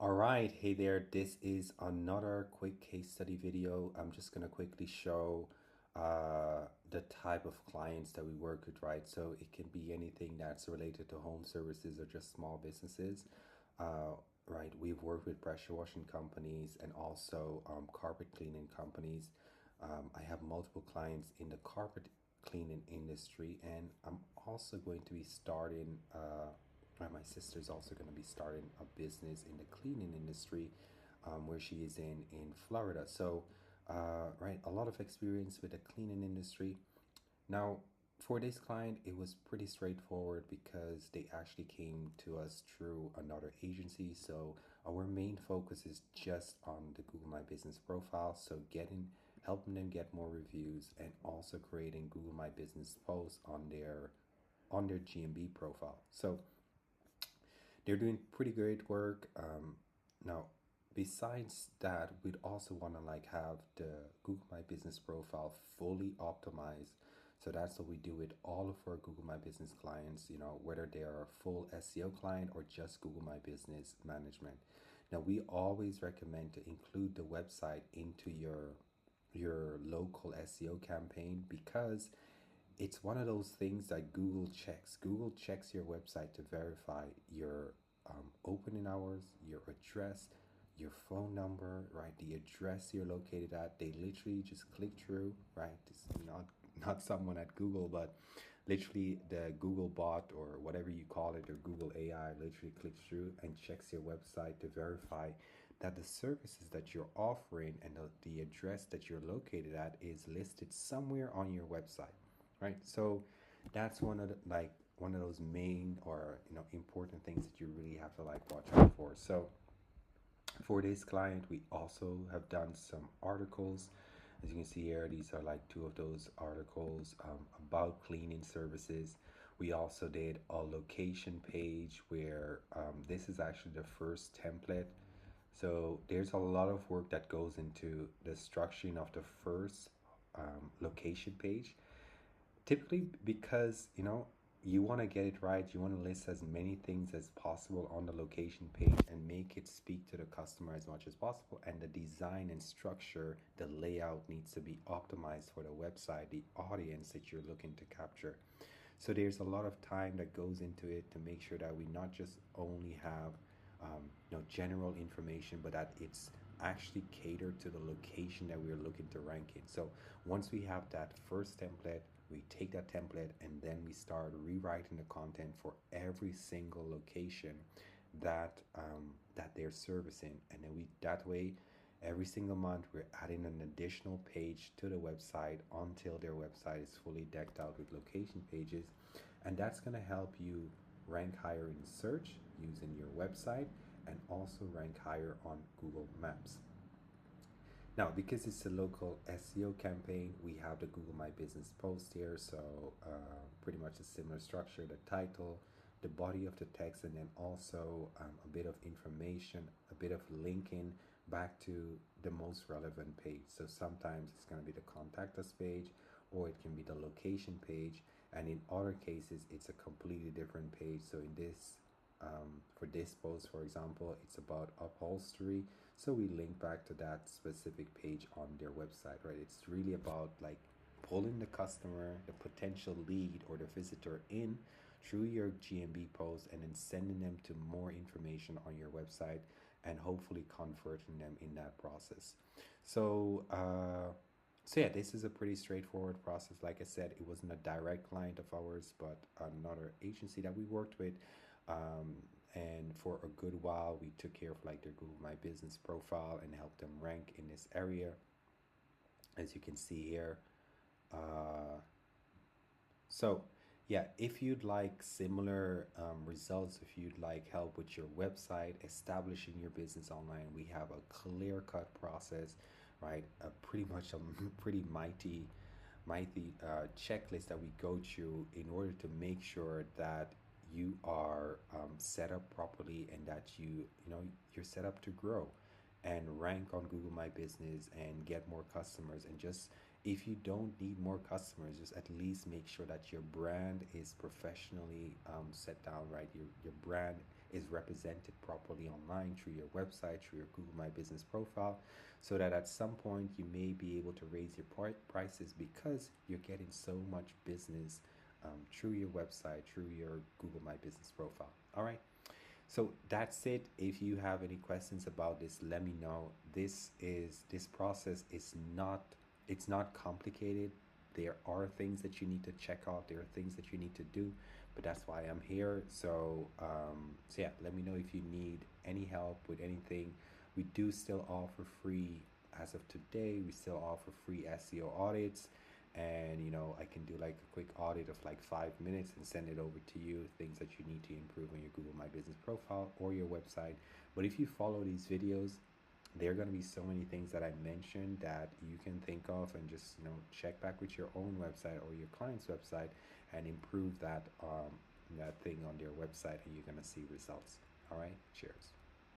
All right, hey there. This is another quick case study video. I'm just gonna quickly show the type of clients that we work with, right? So it can be anything that's related to home services or just small businesses, uh, right? We've worked with pressure washing companies and also carpet cleaning companies. I have multiple clients in the carpet cleaning industry, and I'm also going to be starting. My sister's also going to be starting a business in the cleaning industry, where she is in Florida. So, right, a lot of experience with the cleaning industry. Now, for this client, it was pretty straightforward because they actually came to us through another agency. So our main focus is just on the Google My Business profile. So helping them get more reviews and also creating Google My Business posts on their GMB profile. So they're doing pretty great work. Now, besides that, we'd also want to have the Google My Business profile fully optimized. So that's what we do with all of our Google My Business clients, whether they are a full SEO client or just Google My Business management. Now, we always recommend to include the website into your local SEO campaign because it's one of those things that Google checks. Google checks your website to verify your opening hours, your address, your phone number, right? The address you're located at. They literally just click through, right? It's not someone at Google, but literally the Google bot or whatever you call it, or Google AI literally clicks through and checks your website to verify that the services that you're offering and the address that you're located at is listed somewhere on your website, right? So that's one of those main or important things that you really have to watch out for. So for this client, we also have done some articles. As you can see here, these are two of those articles about cleaning services. We also did a location page where this is actually the first template. So there's a lot of work that goes into the structuring of the first location page, typically because you want to get it right. You want to list as many things as possible on the location page and make it speak to the customer as much as possible. And the design and structure, the layout needs to be optimized for the website, the audience that you're looking to capture. So there's a lot of time that goes into it to make sure that we not just only have general information, but that it's actually catered to the location that we're looking to rank in. So once we have that first template, we take that template and then we start rewriting the content for every single location that that they're servicing, and then that way every single month we're adding an additional page to the website until their website is fully decked out with location pages, and that's going to help you rank higher in search using your website and also rank higher on Google Maps. Now, because it's a local SEO campaign, we have the Google My Business post here. So pretty much a similar structure: the title, the body of the text, and then also a bit of information, a bit of linking back to the most relevant page. So sometimes it's going to be the contact us page, or it can be the location page. And in other cases, it's a completely different page. So in this, for this post, for example, it's about upholstery. So we link back to that specific page on their website, right? It's really about pulling the customer, the potential lead or the visitor in through your GMB post and then sending them to more information on your website and hopefully converting them in that process. So, so yeah, this is a pretty straightforward process. Like I said, it wasn't a direct client of ours, but another agency that we worked with. And for a good while, we took care of their Google My Business profile and helped them rank in this area. As you can see here. So yeah, if you'd like similar results, if you'd like help with your website, establishing your business online, we have a clear-cut process, right? Pretty much a pretty mighty checklist that we go through in order to make sure that you are set up properly and that you're set up to grow and rank on Google My Business and get more customers. And just, if you don't need more customers, just at least make sure that your brand is professionally set down, right? Your brand is represented properly online through your website, through your Google My Business profile, so that at some point you may be able to raise your prices because you're getting so much business through your website, through your Google My Business profile. All right. So that's it. If you have any questions about this, let me know. This process is not, it's not complicated. There are things that you need to check out. There are things that you need to do, but that's why I'm here. So yeah, let me know if you need any help with anything. We do still offer free, as of today, we still offer free SEO audits. And I can do like a quick audit of like 5 minutes and send it over to you, things that you need to improve on your Google My Business profile or your website. But if you follow these videos, there are going to be so many things that I mentioned that you can think of, and just check back with your own website or your client's website and improve that thing on their website, and you're going to see results. All right, cheers.